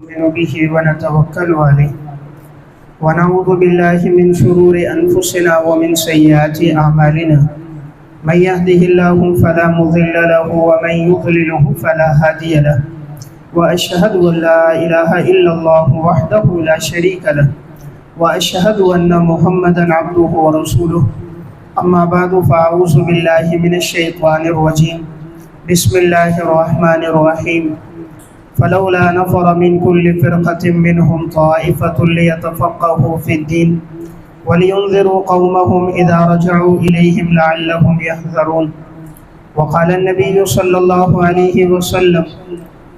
نؤمن به ونتوكل عليه ونعوذ بالله من شرور أنفسنا ومن سيئات أعمالنا من يهده الله فلا مضل له ومن يضلله فلا هادي له وأشهد أن لا إله إلا الله وحده لا شريك له وأشهد أن محمدا عبده ورسوله أما بعد فأعوذ بالله من الشيطان الرجيم بسم الله الرحمن الرحيم فلولا نفر من كل فرقة منهم طائفة ليتفقهوا في الدين ولينذروا قومهم إذا رجعوا إليهم لعلهم يحذرون. وقال النبي صلى الله عليه وسلم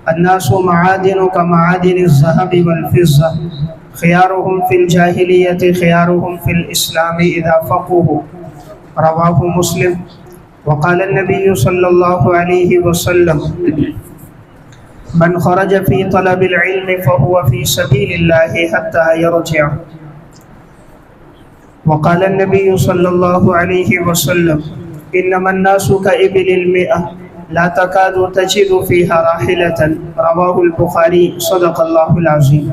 الناس معادن كمعادن الذهب والفضة خيارهم في الجاهلية خيارهم في الإسلام إذا فقهوا رواه مسلم. وقال النبي صلى الله عليه وسلم من خرج في طلب العلم فهو في سبيل الله حتى يرجع. وقال النبي صلى الله عليه وسلم إنما الناس كإبل المئة لا تكاد تجد فيها راحلة رواه البخاری. صدق اللہ العظیم.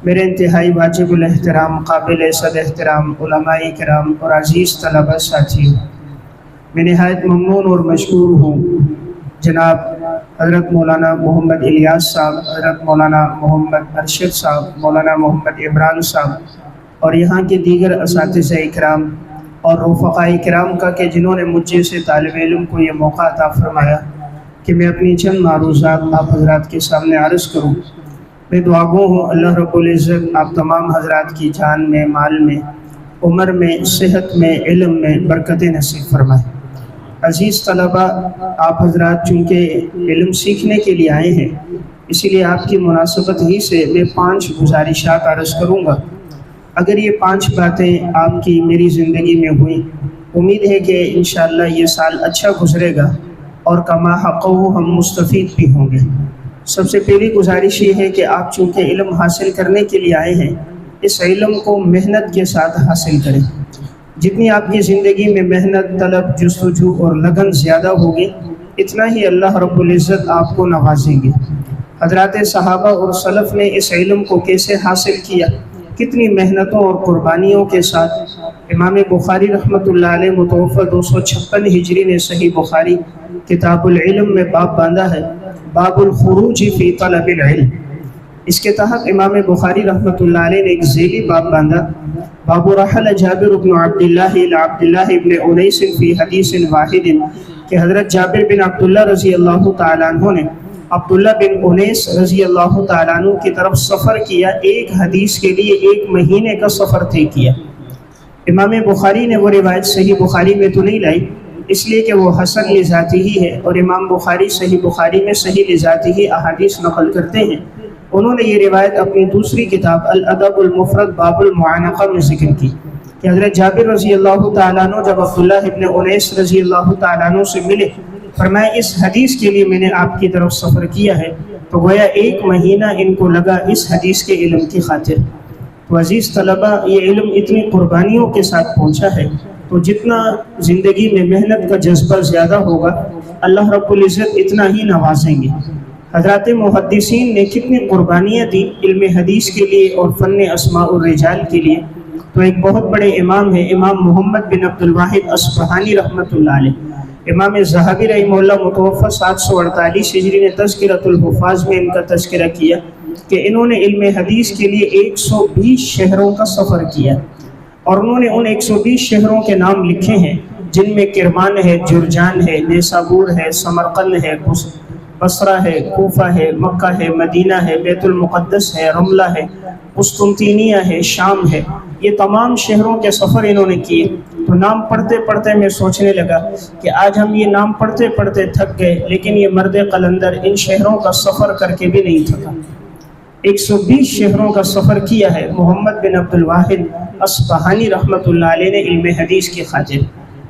میرے انتہائی واجب الاحترام قابل صد احترام علماء کرام اور عزیز طلبہ ساتھیوں، میں نہایت ممنون اور مشکور ہوں جناب حضرت مولانا محمد الیاس صاحب، حضرت مولانا محمد ارشد صاحب، مولانا محمد عمران صاحب اور یہاں کے دیگر اساتذہ اکرام اور رفقاء کرام کا کہ جنہوں نے مجھ جیسے طالب علم کو یہ موقع عطا فرمایا کہ میں اپنی چند معروضات آپ حضرات کے سامنے عرض کروں. میں دعا گو ہوں اللہ رب العزت آپ تمام حضرات کی جان میں، مال میں، عمر میں، صحت میں، علم میں برکت نصیب فرمائے. عزیز طلبہ، آپ حضرات چونکہ علم سیکھنے کے لیے آئے ہیں، اسی لیے آپ کی مناسبت ہی سے میں 5 گزارشات عرض کروں گا. اگر یہ 5 باتیں آپ کی میری زندگی میں ہوئیں، امید ہے کہ انشاءاللہ یہ سال اچھا گزرے گا اور کما حقہ ہم مستفید بھی ہوں گے. سب سے پہلی گزارش یہ ہے کہ آپ چونکہ علم حاصل کرنے کے لیے آئے ہیں، اس علم کو محنت کے ساتھ حاصل کریں. جتنی آپ کی زندگی میں محنت، طلب، جستجو اور لگن زیادہ ہوگی، اتنا ہی اللہ رب العزت آپ کو نوازیں گے. حضرات صحابہ اور سلف نے اس علم کو کیسے حاصل کیا، کتنی محنتوں اور قربانیوں کے ساتھ. امام بخاری رحمۃ اللہ علیہ متوفی 256 ہجری نے صحیح بخاری کتاب العلم میں باب باندھا ہے، باب الخروج فی طلب العلم. اس کے تحت امام بخاری رحمۃ اللہ علیہ نے ایک ذیلی باب باندھا، باب رحل جابر بن عبداللہ الى عبداللہ بن انیس فی حدیث واحد، کہ حضرت جابر بن عبداللہ رضی اللہ تعالیٰ عنہ نے عبداللہ بن انیس رضی اللہ تعالیٰ عنہ کی طرف سفر کیا، ایک حدیث کے لیے 1 مہینے کا سفر طے کیا. امام بخاری نے وہ روایت صحیح بخاری میں تو نہیں لائی، اس لیے کہ وہ حسن لذاتی ہی ہے، اور امام بخاری صحیح بخاری میں صحیح لذاتی ہی احادیث نقل کرتے ہیں. انہوں نے یہ روایت اپنی دوسری کتاب الادب المفرد باب المعانقہ میں ذکر کی کہ حضرت جابر رضی اللہ تعالیٰ عنہ جب عبداللہ ابن انیس رضی اللہ تعالیٰ عنہ سے ملے، فرمایا اس حدیث کے لیے میں نے آپ کی طرف سفر کیا ہے. تو گویا 1 مہینہ ان کو لگا اس حدیث کے علم کی خاطر. تو عزیز طلبہ، یہ علم اتنی قربانیوں کے ساتھ پہنچا ہے، تو جتنا زندگی میں محنت کا جذبہ زیادہ ہوگا، اللہ رب العزت اتنا ہی نوازیں گے. حضرات محدثین نے کتنی قربانیاں دی علم حدیث کے لیے اور فن اسماء الرجال کے لیے. تو ایک بہت بڑے امام ہیں، امام محمد بن عبد الواحد اصفہانی رحمۃ اللہ علیہ. امام ذہبی رحمہ اللہ متوفی 748 ہجری نے تذکرۃ الحفاظ میں ان کا تذکرہ کیا کہ انہوں نے علم حدیث کے لیے 120 شہروں کا سفر کیا، اور انہوں نے ان 120 شہروں کے نام لکھے ہیں جن میں کرمان ہے، جرجان ہے، نیسابور ہے، سمرقند ہے، بصرہ ہے، کوفہ ہے، مکہ ہے، مدینہ ہے، بیت المقدس ہے، رملہ ہے، قسطنطینیہ ہے، شام ہے. یہ تمام شہروں کے سفر انہوں نے کیے. تو نام پڑھتے پڑھتے میں سوچنے لگا کہ آج ہم یہ نام پڑھتے پڑھتے تھک گئے، لیکن یہ مرد قلندر ان شہروں کا سفر کر کے بھی نہیں تھکا. 120 شہروں کا سفر کیا ہے محمد بن عبد الواحد اصفہانی رحمۃ اللہ علیہ نے علم حدیث کی خاطر.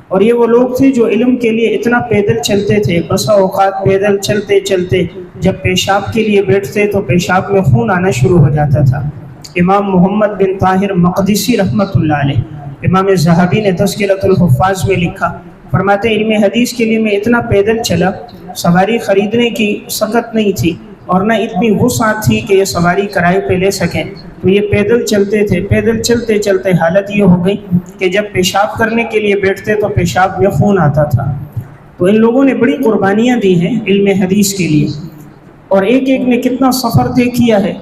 اور یہ وہ لوگ تھے جو علم کے لیے اتنا پیدل چلتے تھے. بسا اوقات پیدل چلتے چلتے جب پیشاب کے لیے بیٹھتے تو پیشاب میں خون آنا شروع ہو جاتا تھا. امام محمد بن طاہر مقدسی رحمۃ اللہ علیہ، امام ذہبی نے تذکرۃ الحفاظ میں لکھا، فرماتے علم حدیث کے لیے میں اتنا پیدل چلا، سواری خریدنے کی سخت نہیں تھی، اور نہ اتنی وسعت تھی کہ یہ سواری کرائے پہ لے سکیں، تو یہ پیدل چلتے تھے۔ پیدل چلتے چلتے حالت یہ ہو گئی کہ جب پیشاب کرنے کے لیے بیٹھتے تو پیشاب میں خون آتا تھا۔ تو ان لوگوں نے بڑی قربانیاں دی ہیں علم حدیث کے لیے، اور ایک ایک نے کتنا سفر طے کیا ہے۔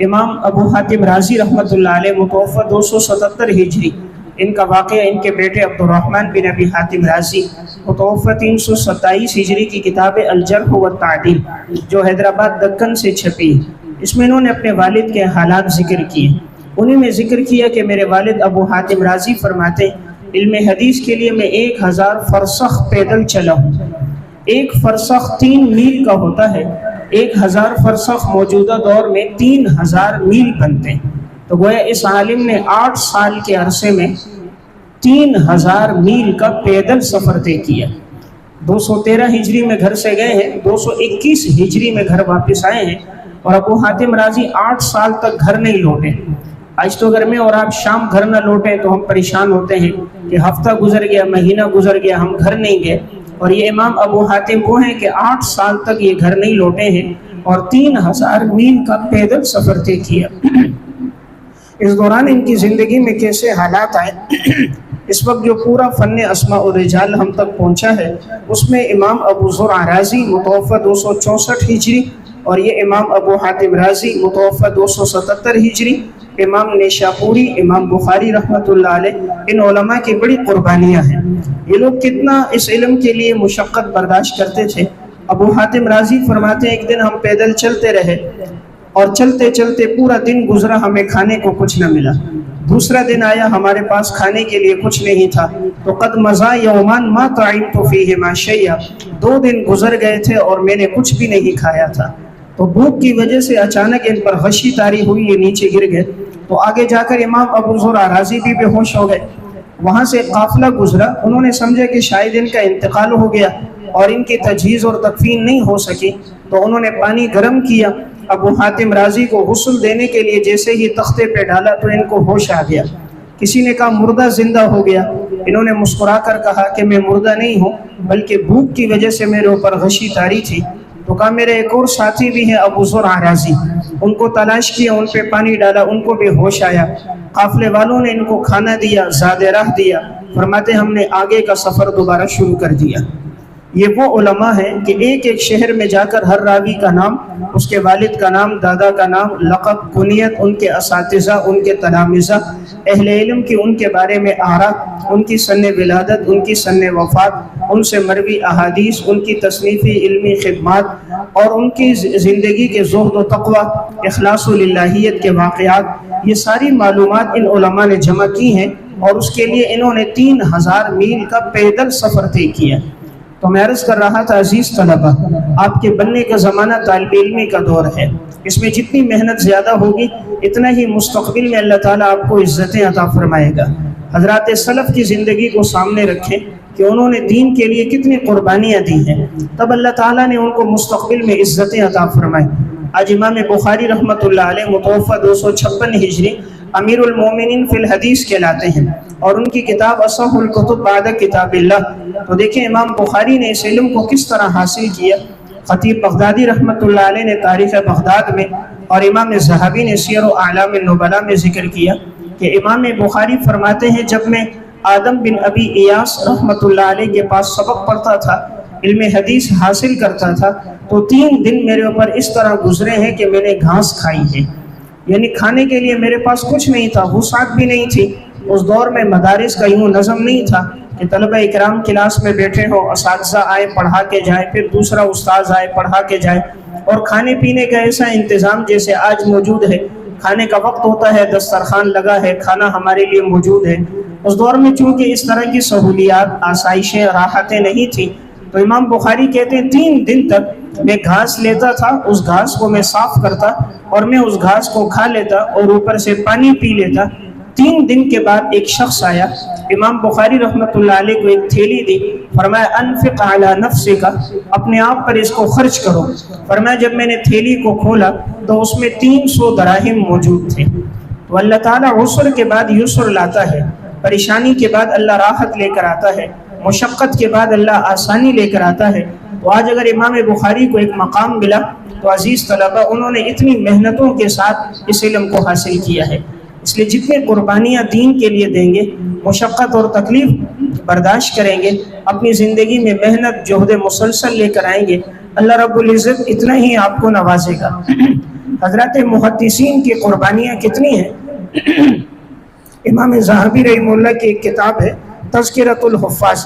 امام ابو حاتم رازی رحمۃ اللہ علیہ متوفی 277 ہجری، ان کا واقعہ ان کے بیٹے عبد الرحمن بن ابی حاتم رازی متوفی 327 ہجری کی کتاب الجرح والتعدیل جو حیدرآباد دکن سے چھپی، اس میں انہوں نے اپنے والد کے حالات ذکر کیے۔ انہیں میں ذکر کیا کہ میرے والد ابو حاتم رازی فرماتے علم حدیث کے لیے میں 1000 فرسخ پیدل چلا ہوں۔ ایک فرسخ 3 میل کا ہوتا ہے، 1000 فرسخ موجودہ دور میں 3000 میل بنتے ہیں۔ تو گویا اس عالم نے 8 سال کے عرصے میں 3000 میل کا پیدل سفر طے کیا۔ 213 ہجری میں گھر سے گئے ہیں، 221 ہجری میں گھر واپس آئے ہیں، اور ابو حاتم رازی 8 سال تک گھر نہیں لوٹے۔ آج تو گھر میں اور آپ شام گھر نہ لوٹیں تو ہم پریشان ہوتے ہیں کہ ہفتہ گزر گیا، مہینہ گزر گیا، ہم گھر نہیں گئے۔ اور یہ امام ابو حاتم وہ ہیں کہ 8 سال تک یہ گھر نہیں لوٹے ہیں اور 3000 میل کا پیدل سفر طے کیا۔ اس دوران ان کی زندگی میں کیسے حالات آئے، اس وقت جو پورا فن اسماء و رجال ہم تک پہنچا ہے اس میں امام ابو زرع رازی متوفی 264 ہجری، اور یہ امام ابو حاتم رازی متوفی 277 ہجری، امام نیشاپوری، امام بخاری رحمۃ اللہ علیہ، ان علماء کی بڑی قربانیاں ہیں۔ یہ لوگ کتنا اس علم کے لیے مشقت برداشت کرتے تھے۔ ابو حاتم رازی فرماتے ہیں ایک دن ہم پیدل چلتے رہے اور چلتے چلتے پورا دن گزرا، ہمیں کھانے کو کچھ نہ ملا۔ دوسرا دن آیا، ہمارے پاس کھانے کے لیے کچھ نہیں تھا، تو قد مضى یومان ما طعمت فیہما شیئا، 2 دن گزر گئے تھے اور میں نے کچھ بھی نہیں کھایا تھا۔ تو بھوک کی وجہ سے اچانک ان پر غشی طاری ہوئی، یہ نیچے گر گئے۔ تو آگے جا کر امام ابو زرع رازی بھی بے ہوش ہو گئے۔ وہاں سے قافلہ گزرا، انہوں نے سمجھا کہ شاید ان کا انتقال ہو گیا اور ان کی تجہیز اور تکفین نہیں ہو سکی، تو انہوں نے پانی گرم کیا۔ ابو حاتم رازی کو غسل دینے کے لیے جیسے ہی تختے پہ ڈالا تو ان کو ہوش آ گیا۔ کسی نے کہا مردہ زندہ ہو گیا، انہوں نے مسکرا کر کہا کہ میں مردہ نہیں ہوں بلکہ بھوک کی وجہ سے میرے اوپر غشی طاری تھی۔ تو کہا میرے ایک اور ساتھی بھی ہیں ابو زرع رازی، ان کو تلاش کیا، ان پہ پانی ڈالا، ان کو بھی ہوش آیا۔ قافلے والوں نے ان کو کھانا دیا، زاد راہ دیا، فرماتے ہم نے آگے کا سفر دوبارہ شروع کر دیا۔ یہ وہ علماء ہیں کہ ایک ایک شہر میں جا کر ہر راوی کا نام، اس کے والد کا نام، دادا کا نام، لقب، کنیت، ان کے اساتذہ، ان کے تلامذہ، اہل علم کی ان کے بارے میں آراء، ان کی سن ولادت، ان کی سن وفات، ان سے مروی احادیث، ان کی تصنیفی علمی خدمات اور ان کی زندگی کے زہد و تقوی، اخلاص و للہیت کے واقعات، یہ ساری معلومات ان علماء نے جمع کی ہیں، اور اس کے لیے انہوں نے 3000 میل کا پیدل سفر طے کیا۔ تو میں عرض کر رہا تھا عزیز طلبہ، آپ کے بننے کا زمانہ طالب علمی کا دور ہے، اس میں جتنی محنت زیادہ ہوگی اتنا ہی مستقبل میں اللہ تعالیٰ آپ کو عزتیں عطا فرمائے گا۔ حضرات سلف کی زندگی کو سامنے رکھیں کہ انہوں نے دین کے لیے کتنی قربانیاں دی ہیں، تب اللہ تعالیٰ نے ان کو مستقبل میں عزتیں عطا فرمائیں۔ آج امام بخاری رحمۃ اللہ علیہ متوفی 256 ہجری امیر المومنین فی الحدیث کہلاتے ہیں، اور ان کی کتاب اصح الکتب بعد کتاب اللہ۔ تو دیکھیں امام بخاری نے اس علم کو کس طرح حاصل کیا۔ خطیب بغدادی رحمۃ اللہ علیہ نے تاریخ بغداد میں اور امام ذہبی نے سیر و اعلام النبلاء میں ذکر کیا کہ امام بخاری فرماتے ہیں جب میں آدم بن ابی ایاس رحمۃ اللہ علیہ کے پاس سبق پڑھتا تھا، علم حدیث حاصل کرتا تھا، تو 3 دن میرے اوپر اس طرح گزرے ہیں کہ میں نے گھاس کھائی ہے، یعنی کھانے کے لیے میرے پاس کچھ نہیں تھا، وسعت بھی نہیں تھی۔ اس دور میں مدارس کا یوں نظم نہیں تھا کہ طلبہ اکرام کلاس میں بیٹھے ہوں، اساتذہ آئے پڑھا کے جائے، پھر دوسرا استاذ آئے پڑھا کے جائے، اور کھانے پینے کا ایسا انتظام جیسے آج موجود ہے۔ کھانے کا وقت ہوتا ہے، دسترخوان لگا ہے، کھانا ہمارے لیے موجود ہے۔ اس دور میں چونکہ اس طرح کی سہولیات، آسائشیں، راحتیں نہیں تھیں، تو امام بخاری کہتے ہیں 3 دن تک میں گھاس لیتا تھا، اس گھاس کو میں صاف کرتا اور میں اس گھاس کو کھا لیتا اور اوپر سے پانی پی لیتا۔ 3 دن کے بعد ایک شخص آیا، امام بخاری رحمۃ اللہ علیہ کو ایک تھیلی دی، فرمایا انفق علی نفسک، اپنے آپ پر اس کو خرچ کرو۔ فرمایا جب میں نے تھیلی کو کھولا تو اس میں 300 دراہم موجود تھے۔ تو اللہ تعالیٰ عسر کے بعد یسر لاتا ہے، پریشانی کے بعد اللہ راحت لے کر آتا ہے، مشقت کے بعد اللہ آسانی لے کر آتا ہے۔ تو آج اگر امام بخاری کو ایک مقام ملا تو عزیز طلبہ انہوں نے اتنی محنتوں کے ساتھ اس علم کو حاصل کیا ہے. اس لیے جتنی قربانیاں دین کے لیے دیں گے، مشقت اور تکلیف برداشت کریں گے، اپنی زندگی میں محنت جہد مسلسل لے کر آئیں گے، اللہ رب العزت اتنا ہی آپ کو نوازے گا. حضرات محدثین کی قربانیاں کتنی ہیں. امام ذہبی رحمہ اللہ کی ایک کتاب ہے تذکرۃ الحفاظ،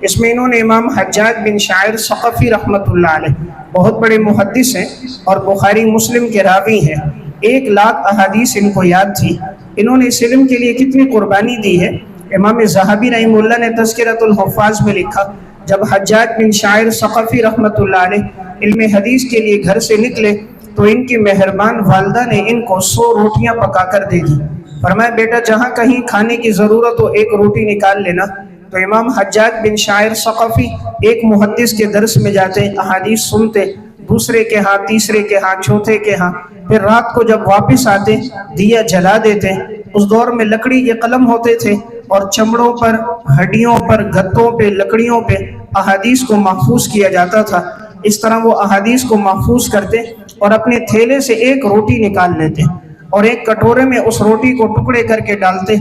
اس میں انہوں نے امام حجاج بن شاعر ثقفی رحمۃ اللہ علیہ، بہت بڑے محدث ہیں اور بخاری مسلم کے راوی ہیں، 1,00,000 احادیث ان کو یاد تھی. انہوں نے اس علم کے لیے کتنی قربانی دی ہے. امام ذہبی رحمہ اللہ نے تذکرۃ الحفاظ میں لکھا، جب حجاج بن شاعر ثقفی رحمۃ اللہ علیہ علم حدیث کے لیے گھر سے نکلے تو ان کی مہربان والدہ نے ان کو 100 روٹیاں پکا کر دے دی. فرمایا بیٹا جہاں کہیں کھانے کی ضرورت ہو ایک روٹی نکال لینا. تو امام حجاج بن شاعر ثقفی ایک محدث کے درس میں جاتے، احادیث سنتے، دوسرے کے ہاں، تیسرے کے ہاں، چوتھے کے ہاں، پھر رات کو جب واپس آتے دیا جلا دیتے. اس دور میں لکڑی کے قلم ہوتے تھے اور چمڑوں پر، ہڈیوں پر، گتوں پہ، لکڑیوں پہ احادیث کو محفوظ کیا جاتا تھا. اس طرح وہ احادیث کو محفوظ کرتے اور اپنے تھیلے سے ایک روٹی نکال لیتے اور ایک کٹورے میں اس روٹی کو ٹکڑے کر کے ڈالتے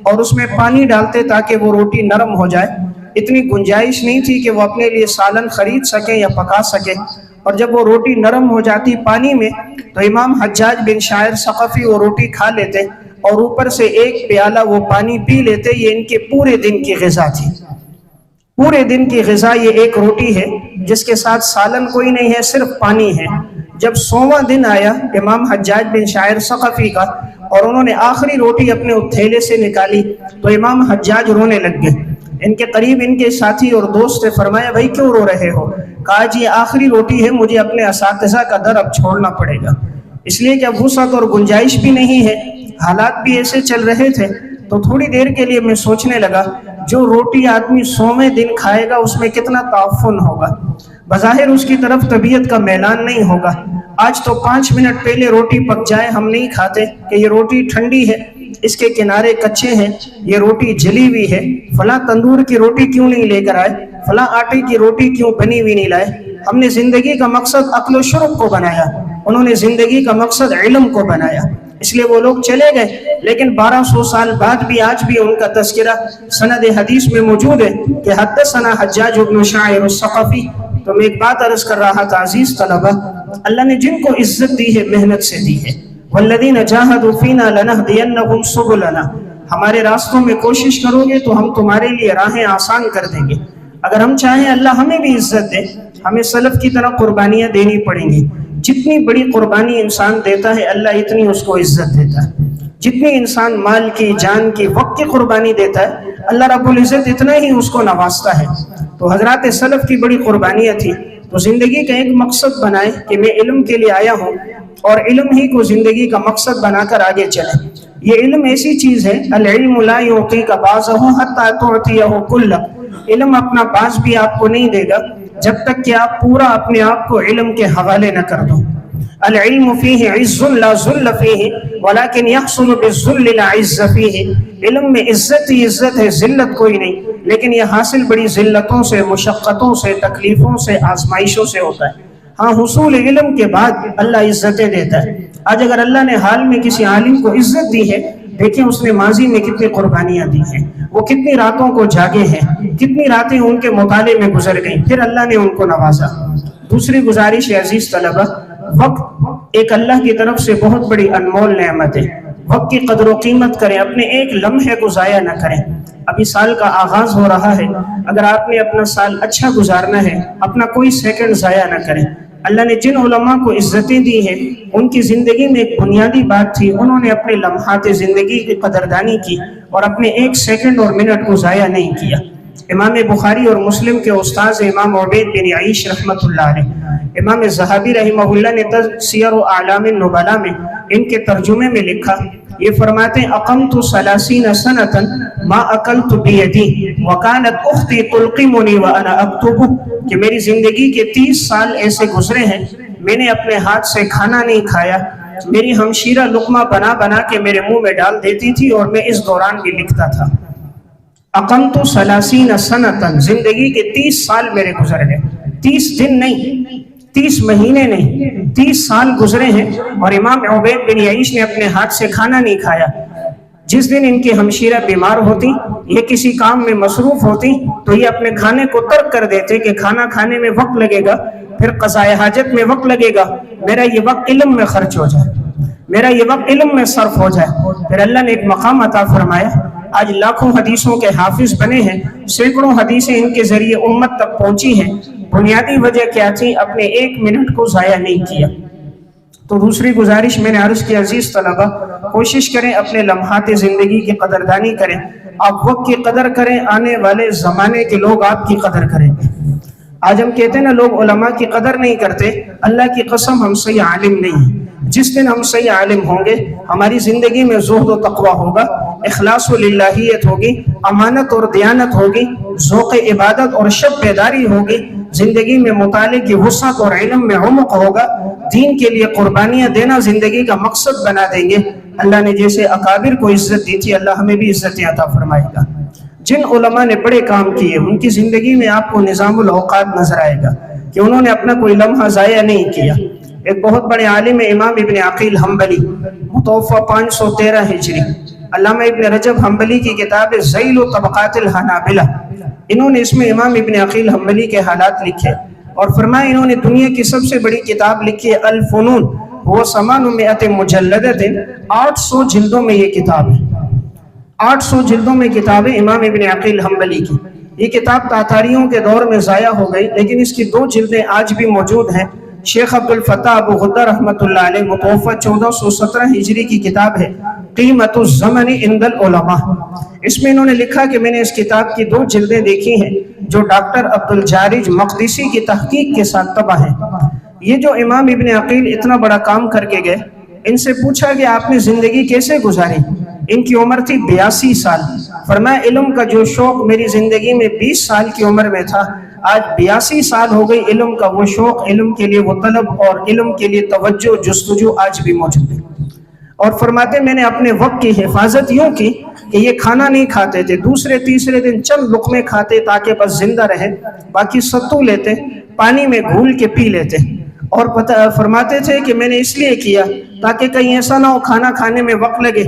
اور اس میں پانی ڈالتے تاکہ وہ روٹی نرم ہو جائے. اتنی گنجائش نہیں تھی کہ وہ اپنے لیے سالن خرید سکیں یا پکا سکیں، اور جب وہ روٹی نرم ہو جاتی پانی میں تو امام حجاج بن شاعر ثقفی وہ روٹی کھا لیتے اور اوپر سے ایک پیالہ وہ پانی پی لیتے. یہ ان کے پورے دن کی غذا تھی. پورے دن کی غذا یہ ایک روٹی ہے جس کے ساتھ سالن کوئی نہیں ہے، صرف پانی ہے. جب 100واں دن آیا امام حجاج بن شاعر ثقفی کا اور انہوں نے آخری روٹی اپنے تھیلے سے نکالی تو امام حجاج رونے لگ گئے. ان کے قریب ان کے ساتھی اور دوست نے فرمایا بھائی کیوں رو رہے ہو؟ کہا جی آخری روٹی ہے، مجھے اپنے اساتذہ کا در اب چھوڑنا پڑے گا، اس لیے کہ اب وسعت اور گنجائش بھی نہیں ہے، حالات بھی ایسے چل رہے تھے. تو تھوڑی دیر کے لیے میں سوچنے لگا جو روٹی آدمی 100ویں دن کھائے گا اس میں کتنا تعفن ہوگا. بظاہر اس کی طرف طبیعت کا میلان نہیں ہوگا. آج تو 5 منٹ پہلے روٹی پک جائے ہم نہیں کھاتے کہ یہ روٹی ٹھنڈی ہے، اس کے کنارے کچے ہیں، یہ روٹی جلی ہوئی ہے، فلاں تندور کی روٹی کیوں نہیں لے کر آئے، فلاں آٹے کی روٹی کیوں بنی ہوئی نہیں لائے. ہم نے زندگی کا مقصد عقل و شرب کو بنایا، انہوں نے زندگی کا مقصد علم کو بنایا، اس لیے وہ لوگ چلے گئے. لیکن 1200 سال بعد بھی آج بھی ان کا تذکرہ سند حدیث میں موجود ہے کہ حدثنا حجاج بن شاعر الثقفی. تو میں ایک بات عرض کر رہا تھا عزیز طلبہ، اللہ نے جن کو عزت دی ہے محنت سے دی ہے. والذین جاہدوا فینا لنہدینہم سبلنا، ہمارے راستوں میں کوشش کرو گے تو ہم تمہارے لیے راہیں آسان کر دیں گے. اگر ہم چاہیں اللہ ہمیں بھی عزت دے، ہمیں سلف کی طرح قربانیاں دینی پڑیں گی. جتنی بڑی قربانی انسان دیتا ہے اللہ اتنی اس کو عزت دیتا ہے. جتنی انسان مال کی، جان کی، وقت کی قربانی دیتا ہے اللہ رب العزت اتنا ہی اس کو نوازتا ہے. تو حضرات سلف کی بڑی قربانیاں تھی. تو زندگی کا ایک مقصد بنائے کہ میں علم کے لیے آیا ہوں اور علم ہی کو زندگی کا مقصد بنا کر آگے چلیں. یہ علم ایسی چیز ہے، العلم لا یعطیک بعضہ حتی تعطیہ کلہ، علم اپنا بعض بھی آپ کو نہیں دے گا جب تک کہ آپ پورا اپنے آپ کو علم کے حوالے نہ کر دو. العلم فیہ عز لا ذل فیہ ولکن یحصل بالذل لا عز فیہ، علم میں عزت ہی عزت ہے، ذلت کوئی نہیں، لیکن یہ حاصل بڑی ذلتوں سے، مشقتوں سے، تکلیفوں سے، آزمائشوں سے ہوتا ہے. ہاں حصول علم کے بعد اللہ عزتیں دیتا ہے. آج اگر اللہ نے حال میں کسی عالم کو عزت دی ہے، دیکھیں اس نے ماضی میں کتنی قربانیاں دی ہیں، وہ کتنی راتوں کو جاگے ہیں، کتنی راتیں ان کے مطالعے میں گزر گئیں، پھر اللہ نے ان کو نوازا. دوسری گزارش ہے عزیز طلبہ، وقت ایک اللہ کی طرف سے بہت بڑی انمول نعمت ہے. وقت کی قدر و قیمت کریں، اپنے ایک لمحے کو ضائع نہ کریں. ابھی سال کا آغاز ہو رہا ہے، اگر آپ نے اپنا سال اچھا گزارنا ہے اپنا کوئی سیکنڈ ضائع نہ کریں. اللہ نے جن علماء کو عزتیں دی ہیں ان کی زندگی میں ایک بنیادی بات تھی، انہوں نے اپنے لمحات زندگی کی قدردانی کی اور اپنے ایک سیکنڈ اور منٹ کو ضائع نہیں کیا. امام بخاری اور مسلم کے استاذ امام عبید بن عیش رحمۃ اللہ علیہ، امام ذہبی رحمہ اللہ نے سیر و اعلام النبلاء میں ان کے ترجمے میں لکھا، یہ فرماتے ہیں اقمت 30 سنة ما اکلت بیدی وکانت اختی تلقمنی وانا اکتب، کہ میری زندگی کے 30 سال ایسے گزرے ہیں میں نے اپنے ہاتھ سے کھانا نہیں کھایا، میری ہمشیرہ لقمہ بنا بنا کے میرے منہ میں ڈال دیتی تھی اور میں اس دوران بھی لکھتا تھا. اقمت 30 سنة، زندگی کے 30 سال میرے گزر گئے. 30 دن نہیں، 30 مہینے نہیں، 30 سال گزرے ہیں اور امام عبید بن یعیش نے اپنے ہاتھ سے کھانا نہیں کھایا۔ جس دن ان کی ہمشیرہ بیمار ہوتی، یہ کسی کام میں مصروف ہوتی، تو یہ اپنے کھانے کو ترک کر دیتے کہ کھانا کھانے میں وقت لگے گا، پھر قضاء حاجت میں وقت لگے گا، میرا یہ وقت علم میں خرچ ہو جائے، میرا یہ وقت علم میں صرف ہو جائے۔ پھر اللہ نے ایک مقام عطا فرمایا، آج لاکھوں حدیثوں کے حافظ بنے ہیں، سینکڑوں حدیثیں ان کے ذریعے امت تک پہنچی ہیں۔ بنیادی وجہ کیا تھی؟ اپنے 1 منٹ کو ضائع نہیں کیا۔ تو دوسری گزارش میں نے عرض کی، عزیز طلبہ، کوشش کریں اپنے لمحات زندگی کی قدردانی کریں، آپ وقت کی قدر کریں، آنے والے زمانے کے لوگ آپ کی قدر کریں گے۔ آج ہم کہتے ہیں نا لوگ علماء کی قدر نہیں کرتے، اللہ کی قسم ہم صحیح عالم نہیں ہیں۔ جس دن ہم صحیح عالم ہوں گے، ہماری زندگی میں زہد و تقوی ہوگا، اخلاص و للہیت ہوگی، امانت اور دیانت ہوگی، ذوق عبادت اور شب بیداری ہوگی، زندگی میں مطالعے کی وسعت اور علم میں عمق ہوگا، دین کے لیے قربانیاں دینا زندگی کا مقصد بنا دیں گے۔ اللہ نے جیسے اکابر کو عزت دی تھی، اللہ ہمیں بھی عزت عطا فرمائے گا۔ جن علماء نے بڑے کام کیے، ان کی زندگی میں آپ کو نظام الاوقات نظر آئے گا کہ انہوں نے اپنا کوئی لمحہ ضائع نہیں کیا۔ ایک بہت بڑے عالم امام ابن عقیل حنبلی، متوفہ 513 ہجری، علامہ ابن رجب حنبلی کی کتاب ذیل طبقات الحنابلہ، انہوں نے اس میں امام ابن عقیل حنبلی کے حالات لکھے اور فرمایا انہوں نے دنیا کی سب سے بڑی کتاب لکھی ہے الفنون، وہ 800 مجلدۃ، 800 جلدوں میں یہ کتاب ہے، 800 جلدوں میں کتاب ہے امام ابن عقیل حنبلی کی۔ یہ کتاب تاتاریوں کے دور میں ضائع ہو گئی، لیکن اس کی 2 جلدیں آج بھی موجود ہیں۔ شیخ عبد الفتاح ابو غدہ رحمۃ اللہ علیہ، متوفہ 1417 ہجری کی کتاب ہے قیمت الزمن عند العلماء۔ اس میں انہوں نے لکھا کہ میں نے اس کتاب کی 2 جلدیں دیکھی ہیں جو ڈاکٹر عبد الجارج مقدسی کی تحقیق کے ساتھ طبع ہیں۔ یہ جو امام ابن عقیل اتنا بڑا کام کر کے گئے، ان سے پوچھا کہ آپ نے زندگی کیسے گزاری؟ ان کی عمر تھی 82 سال۔ فرمایا علم کا جو شوق میری زندگی میں 20 سال کی عمر میں تھا، آج 82 سال ہو گئی، علم کا وہ شوق، علم کے لیے وہ طلب اور علم کے لیے توجہ جستجو آج بھی موجود ہے۔ اور فرماتے میں نے اپنے وقت کی حفاظت یوں کی کہ یہ کھانا نہیں کھاتے تھے، دوسرے تیسرے دن چند لقمے کھاتے تاکہ بس زندہ رہے، باقی ستو لیتے، پانی میں گھول کے پی لیتے۔ اور فرماتے تھے کہ میں نے اس لیے کیا تاکہ کہیں ایسا نہ ہو کھانا کھانے میں وقت لگے،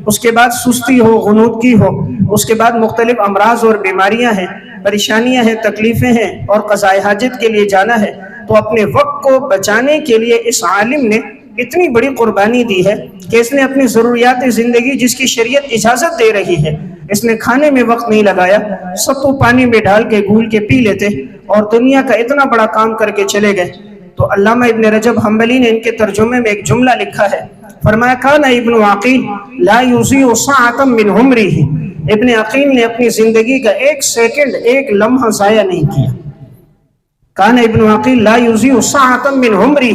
اس کے بعد سستی ہو، غنودگی ہو، اس کے بعد مختلف امراض اور بیماریاں ہیں، پریشانیاں ہیں، تکلیفیں ہیں اور قضاء حاجت کے لیے جانا ہے۔ تو اپنے وقت کو بچانے کے لیے اس عالم نے اتنی بڑی قربانی دی ہے کہ اس نے اپنی ضروریات زندگی جس کی شریعت اجازت دے رہی ہے، اس نے کھانے میں وقت نہیں لگایا، ستو پانی میں ڈال کے گھول کے پی لیتے اور دنیا کا اتنا بڑا کام کر کے چلے گئے۔ تو علامہ ابن رجب حنبلی نے ان کے ترجمے میں ایک جملہ لکھا ہے، فرمایا کان ابن عقیل لا یضیع ساعۃ من عمرہ، ابن عقیل نے اپنی زندگی کا 1 سیکنڈ، 1 لمحہ ضائع نہیں کیا۔ کان ابن عقیل لا یضیع ساعۃ من عمرہ،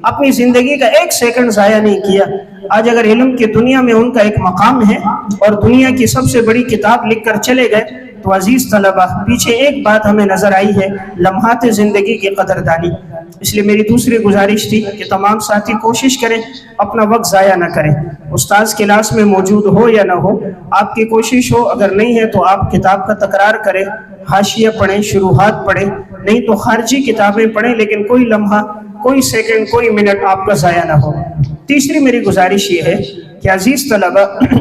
اپنی زندگی کا 1 سیکنڈ ضائع نہیں کیا۔ آج اگر علم کی دنیا میں ان کا ایک مقام ہے اور دنیا کی سب سے بڑی کتاب لکھ کر چلے گئے، تو عزیز طلبہ پیچھے ایک بات ہمیں نظر آئی ہے، لمحات زندگی کی قدردانی۔ اس لیے میری دوسری گزارش تھی کہ تمام ساتھی کوشش کریں اپنا وقت ضائع نہ کریں، استاذ کلاس میں موجود ہو یا نہ ہو، آپ کی کوشش ہو، اگر نہیں ہے تو آپ کتاب کا تکرار کریں، حاشیہ پڑھیں، شروحات پڑھیں، نہیں تو خارجی کتابیں پڑھیں، لیکن کوئی لمحہ، کوئی سیکنڈ، کوئی منٹ آپ کا ضائع نہ ہو۔ تیسری میری گزارش یہ ہے کہ عزیز طلبہ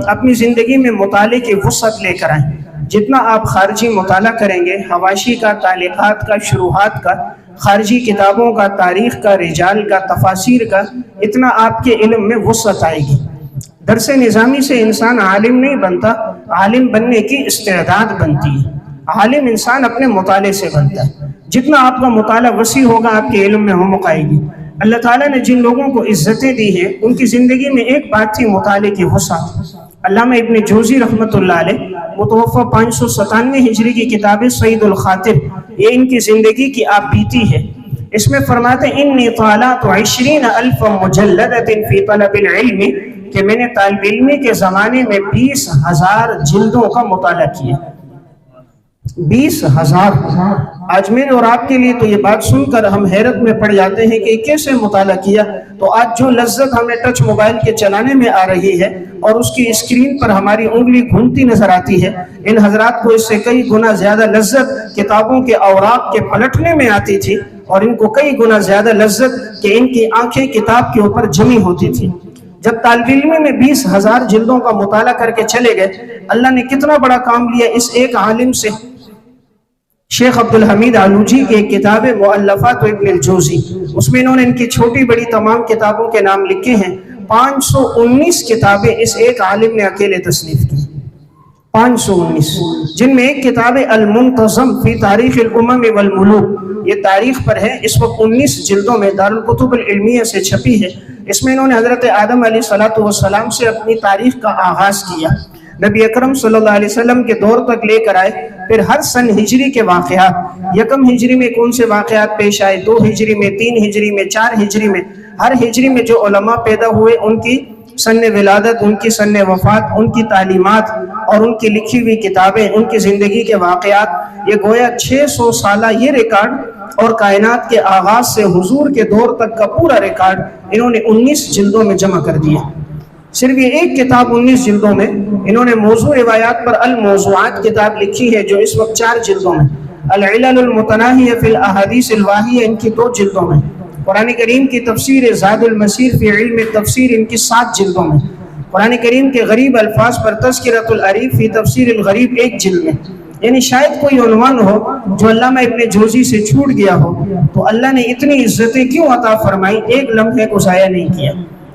اپنی زندگی میں مطالعے کی وسعت لے کر آئیں۔ جتنا آپ خارجی مطالعہ کریں گے، حواشی کا، تعلیقات کا، شروحات کا، خارجی کتابوں کا، تاریخ کا، رجال کا، تفاسیر کا، اتنا آپ کے علم میں وسعت آئے گی۔ درس نظامی سے انسان عالم نہیں بنتا، عالم بننے کی استعداد بنتی ہے۔ عالم انسان اپنے مطالعے سے بنتا ہے۔ جتنا آپ کا مطالعہ وسیع ہوگا، آپ کے علم میں عمق آئے گی۔ اللہ تعالیٰ نے جن لوگوں کو عزتیں دی ہیں، ان کی زندگی میں ایک بات تھی مطالعے کی وسعت۔ علامہ ابن جوزی رحمۃ اللہ علیہ، متوفہ 597 ہجری کی کتاب سعید الخاطر، یہ ان کی زندگی کی آپ بیتی ہے۔ اس میں فرماتے ہیں انی طالعت 20,000 مجلدۃ فی طلب العلم، کہ میں نے طالب علمی کے زمانے میں 20,000 جلدوں کا مطالعہ کیا۔ 20,000۔ آج میرے اور آپ کے لیے تو یہ بات سن کر ہم حیرت میں پڑ جاتے ہیں کہ کیسے مطالعہ کیا۔ تو آج جو لذت ہمیں ٹچ موبائل کے چلانے میں آ رہی ہے اور اس کی اسکرین پر ہماری انگلی گھومتی نظر آتی ہے، ان حضرات کو اس سے کئی گنا زیادہ لذت کتابوں کے اوراق کے پلٹنے میں آتی تھی۔ اور ان کو کئی گنا زیادہ لذت کہ ان کی آنکھیں کتاب کے اوپر جمی ہوتی تھی۔ جب طالب علمی میں 20,000 جلدوں کا مطالعہ کر کے چلے گئے، اللہ نے کتنا بڑا کام لیا اس ایک عالم سے۔ شیخ عبدالحمید آلوچی کی ایک کتاب ہے مؤلفات ابن الجوزی، اس میں انہوں نے ان کی چھوٹی بڑی تمام کتابوں کے نام لکھے ہیں۔ 519 کتابیں اس ایک عالم نے اکیلے تصنیف کی، 519، جن میں ایک کتاب المنتظم فی تاریخ الامم والملوک، یہ تاریخ پر ہے، اس وقت 19 جلدوں میں دارالکتب العلمیہ سے چھپی ہے۔ اس میں انہوں نے حضرت آدم علیہ السلام سے اپنی تاریخ کا آغاز کیا، نبی اکرم صلی اللہ علیہ وسلم کے دور تک لے کر آئے، پھر ہر سن ہجری کے واقعات، یکم ہجری میں کون سے واقعات پیش آئے، 2 ہجری میں، 3 ہجری میں، 4 ہجری میں، ہر ہجری میں جو علماء پیدا ہوئے ان کی سن ولادت، ان کی سن وفات، ان کی تعلیمات اور ان کی لکھی ہوئی کتابیں، ان کی زندگی کے واقعات، یہ گویا 600 سالہ یہ ریکارڈ اور کائنات کے آغاز سے حضور کے دور تک کا پورا ریکارڈ انہوں نے 19 جلدوں میں جمع کر دیا۔ صرف یہ ایک کتاب 19 جلدوں میں، انہوں نے موضوع روایات پر الموضوعات کتاب لکھی ہے جو اس وقت 4 جلدوں میں، العلل المتناہیہ فی الاحادیث الواہیہ ان کی 2 جلدوں میں، قرآن کریم کی تفسیر زاد المسیر فی علم تفسیر ان کی 7 جلدوں میں، قرآن کریم کے غریب الفاظ پر تذکرۃ العریب فی تفسیر الغریب 1 جلد میں۔ یعنی شاید کوئی عنوان ہو جو علامہ ابن جوزی سے چھوٹ گیا ہو تو اللہ نے اتنی عزتیں کیوں عطا فرمائی، ایک لمحے کو ضائع نہیں کیا۔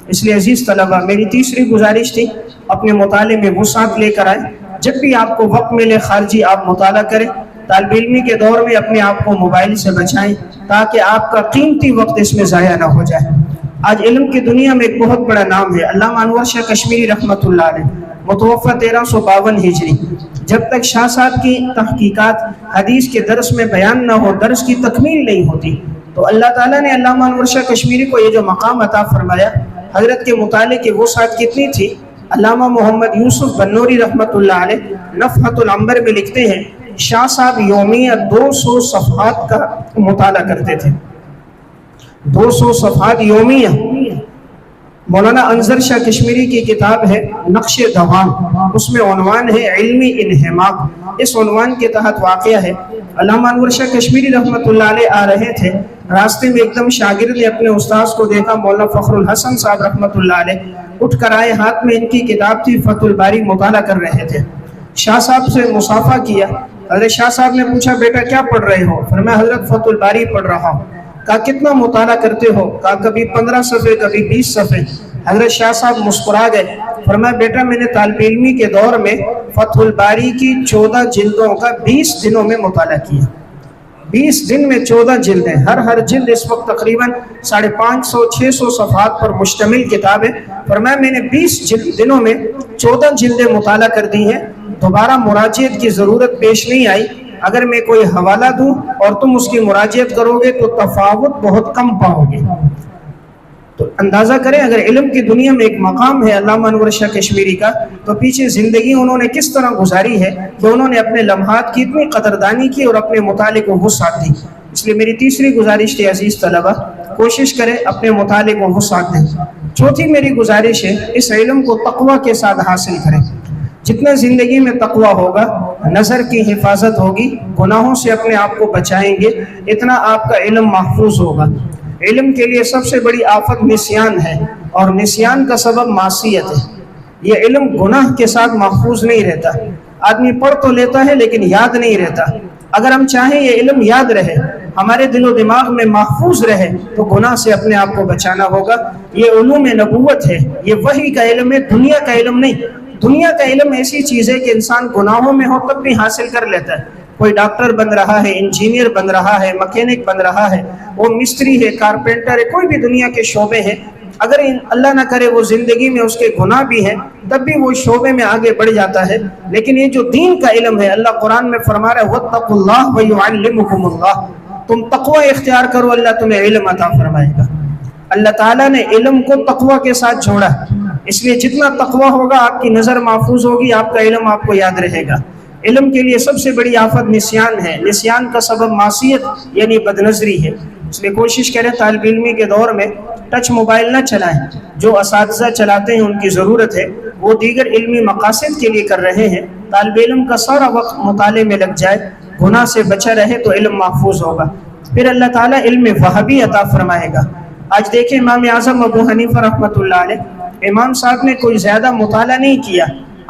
اس لیے عزیز طلبہ، میری تیسری گزارش تھی اپنے مطالعے میں وسعت لے کر آئے، جب بھی آپ کو وقت ملے خارجی آپ مطالعہ کریں، طالب علمی کے دور میں اپنے آپ کو موبائل سے بچائیں تاکہ آپ کا قیمتی وقت اس میں ضائع نہ ہو جائے۔ آج علم کی دنیا میں ایک بہت بڑا نام ہے علامہ انور شاہ کشمیری رحمۃ اللہ علیہ، متوفی 1352 ہجری۔ جب تک شاہ صاحب کی تحقیقات حدیث کے درس میں بیان نہ ہو، درس کی تکمیل نہیں ہوتی، تو اللہ تعالیٰ نے علامہ انور شاہ کشمیری کو یہ جو مقام عطا فرمایا، حضرت کے مطالعے کی وسعت کتنی تھی۔ علامہ محمد یوسف بنوری رحمۃ اللہ علیہ نفحۃ العنبر میں لکھتے ہیں، شاہ صاحب یومیہ 200 صفحات کا مطالعہ کرتے تھے، 200 صفحات یومیہ۔ مولانا انظر شاہ کشمیری کی کتاب ہے نقش دوام، اس میں عنوان ہے علمی انہماک، اس عنوان کے تحت واقعہ ہے علامہ انور شاہ کشمیری رحمۃ اللہ علیہ آ رہے تھے، راستے میں ایک دم شاگرد نے اپنے استاذ کو دیکھا، مولانا فخر الحسن صاحب رحمۃ اللہ علیہ، اٹھ کر آئے، ہاتھ میں ان کی کتاب تھی فتح الباری، مطالعہ کر رہے تھے۔ شاہ صاحب سے مصافحہ کیا، حضرت شاہ صاحب نے پوچھا بیٹا کیا پڑھ رہے ہو؟ فرمایا حضرت فتح الباری پڑھ رہا ہوں۔ کہا کتنا مطالعہ کرتے ہو؟ کہا کبھی 15 صفحے کبھی 20 صفحے۔ حضرت شاہ صاحب مسکرا گئے، فرمایا بیٹا میں نے طالب علمی کے دور میں فتح الباری کی 14 جلدوں کا 20 دنوں میں مطالعہ کیا، 20 دن میں 14 جلدیں، ہر جلد اس وقت تقریباً 550-600 صفحات پر مشتمل کتاب ہے۔ فرمایا میں نے 20 دنوں میں 14 جلدیں مطالعہ کر دی ہیں، دوبارہ مراجعت کی ضرورت پیش نہیں آئی۔ اگر میں کوئی حوالہ دوں اور تم اس کی مراجعت کرو گے تو تفاوت بہت کم پاؤ گے۔ تو اندازہ کریں اگر علم کی دنیا میں ایک مقام ہے علامہ انور شاہ کشمیری کا، تو پیچھے زندگی انہوں نے کس طرح گزاری ہے کہ انہوں نے اپنے لمحات کی اتنی قدردانی کی اور اپنے مطالعے کو وسعت دی۔ اس لیے میری تیسری گزارش تھی عزیز طلبہ، کوشش کریں اپنے مطالعے کو وسعت دیں۔ چوتھی میری گزارش ہے اس علم کو تقویٰ کے ساتھ حاصل کریں۔ جتنا زندگی میں تقویٰ ہوگا، نظر کی حفاظت ہوگی، گناہوں سے اپنے آپ کو بچائیں گے، اتنا آپ کا علم محفوظ ہوگا۔ علم کے لیے سب سے بڑی آفت نسیان ہے، اور نسیان کا سبب معصیت ہے۔ یہ علم گناہ کے ساتھ محفوظ نہیں رہتا، آدمی پڑھ تو لیتا ہے لیکن یاد نہیں رہتا۔ اگر ہم چاہیں یہ علم یاد رہے، ہمارے دل و دماغ میں محفوظ رہے، تو گناہ سے اپنے آپ کو بچانا ہوگا۔ یہ علوم نبوت ہے، یہ وحی کا علم ہے، دنیا کا علم نہیں۔ دنیا کا علم ایسی چیز ہے کہ انسان گناہوں میں ہو تب بھی حاصل کر لیتا ہے۔ کوئی ڈاکٹر بن رہا ہے، انجینئر بن رہا ہے، مکینک بن رہا ہے، وہ مستری ہے، کارپینٹر ہے، کوئی بھی دنیا کے شعبے ہیں، اگر اللہ نہ کرے وہ زندگی میں اس کے گناہ بھی ہیں تب بھی وہ شعبے میں آگے بڑھ جاتا ہے۔ لیکن یہ جو دین کا علم ہے، اللہ قرآن میں فرما رہا ہے وَاتَّقُوا اللَّهَ وَيُعَلِّمُكُمُ اللَّهُ، تم تقوی اختیار کرو، اللہ تمہیں علم عطا فرمائے گا۔ اللہ تعالیٰ نے علم کو تقوی کے ساتھ جوڑا، اس لیے جتنا تقوی ہوگا آپ کی نظر محفوظ ہوگی، آپ کا علم آپ کو یاد رہے گا۔ علم کے لیے سب سے بڑی آفت نسیان ہے، نسیان کا سبب معصیت یعنی بدنظری ہے۔ اس لیے کوشش کریں طالب علمی کے دور میں ٹچ موبائل نہ چلائیں۔ جو اساتذہ چلاتے ہیں ان کی ضرورت ہے، وہ دیگر علمی مقاصد کے لیے کر رہے ہیں۔ طالب علم کا سارا وقت مطالعے میں لگ جائے، گناہ سے بچا رہے تو علم محفوظ ہوگا۔ پھر اللہ تعالیٰ علم وہبی عطا فرمائے گا۔ آج دیکھیں امام اعظم ابو حنیفہ رحمۃ اللہ علیہ، امام صاحب نے کوئی زیادہ مطالعہ نہیں کیا،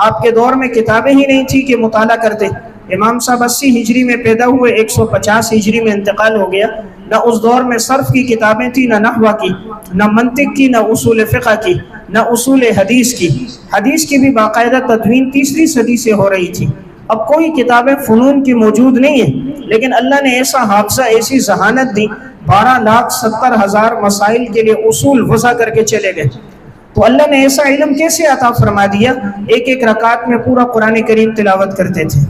آپ کے دور میں کتابیں ہی نہیں تھی کہ مطالعہ کرتے۔ امام صاحب 80 ہجری میں پیدا ہوئے، 150 ہجری میں انتقال ہو گیا۔ نہ اس دور میں صرف کی کتابیں تھیں، نہ نحو کی، نہ منطق کی، نہ اصول فقہ کی، نہ اصول حدیث کی۔ حدیث کی بھی باقاعدہ تدوین 3 صدی سے ہو رہی تھی۔ اب کوئی کتابیں فنون کی موجود نہیں ہیں، لیکن اللہ نے ایسا حافظہ، ایسی ذہانت دی، 12,70,000 مسائل کے لیے اصول وضع کر کے چلے گئے۔ تو اللہ نے ایسا علم کیسے عطا فرما دیا؟ ایک رکعت میں پورا قرآن کریم تلاوت کرتے تھے،